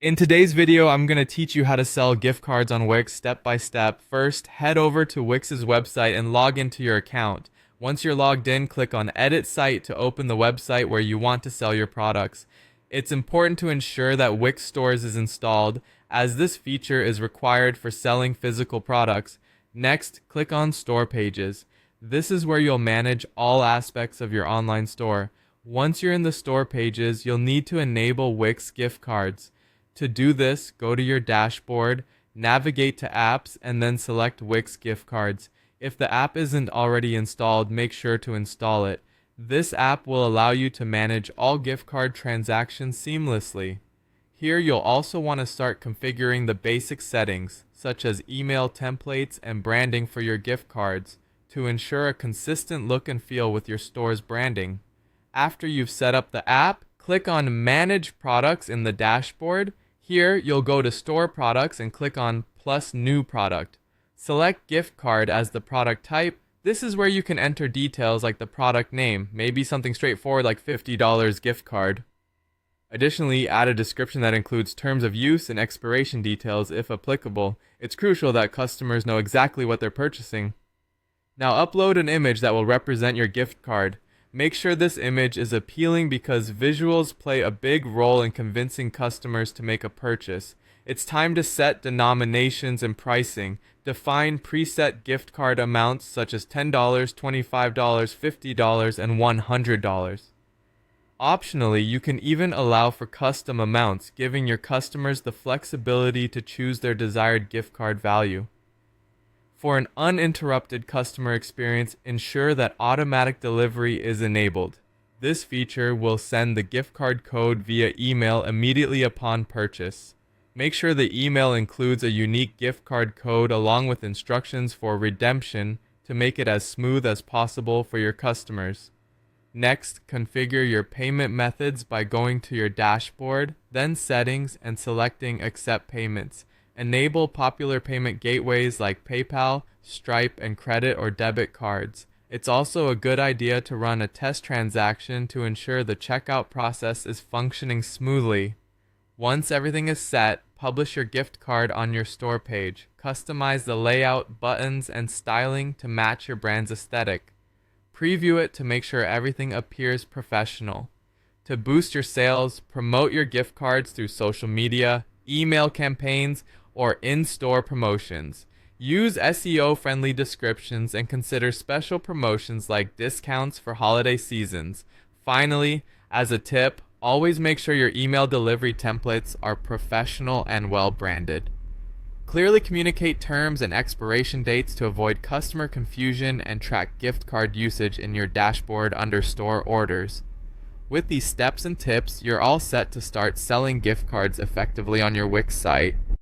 In today's video, I'm going to teach you how to sell gift cards on Wix step by step. First, head over to Wix's website and log into your account. Once you're logged in, click on Edit Site to open the website where you want to sell your products. It's important to ensure that Wix Stores is installed, as this feature is required for selling physical products. Next, click on Store Pages. This is where you'll manage all aspects of your online store. Once you're in the store pages, you'll need to enable Wix gift cards. To do this, go to your dashboard, navigate to apps, and then select Wix gift cards. If the app isn't already installed, make sure to install it. This app will allow you to manage all gift card transactions seamlessly. Here you'll also want to start configuring the basic settings, such as email templates and branding for your gift cards, to ensure a consistent look and feel with your store's branding. After you've set up the app, click on Manage Products in the dashboard. Here, you'll go to Store Products and click on Plus New Product. Select Gift Card as the product type. This is where you can enter details like the product name, maybe something straightforward like $50 gift card. Additionally, add a description that includes terms of use and expiration details if applicable. It's crucial that customers know exactly what they're purchasing. Now upload an image that will represent your gift card. Make sure this image is appealing because visuals play a big role in convincing customers to make a purchase. It's time to set denominations and pricing. Define preset gift card amounts such as $10, $25, $50, and $100. Optionally, you can even allow for custom amounts, giving your customers the flexibility to choose their desired gift card value. For an uninterrupted customer experience, ensure that automatic delivery is enabled. This feature will send the gift card code via email immediately upon purchase. Make sure the email includes a unique gift card code along with instructions for redemption to make it as smooth as possible for your customers. Next, configure your payment methods by going to your dashboard, then Settings, and selecting Accept Payments. Enable popular payment gateways like PayPal, Stripe, and credit or debit cards. It's also a good idea to run a test transaction to ensure the checkout process is functioning smoothly. Once everything is set, publish your gift card on your store page. Customize the layout, buttons, and styling to match your brand's aesthetic. Preview it to make sure everything appears professional. To boost your sales, promote your gift cards through social media, email campaigns, or in-store promotions. Use SEO-friendly descriptions and consider special promotions like discounts for holiday seasons. Finally, as a tip, always make sure your email delivery templates are professional and well-branded. Clearly communicate terms and expiration dates to avoid customer confusion and track gift card usage in your dashboard under Store Orders. With these steps and tips, you're all set to start selling gift cards effectively on your Wix site.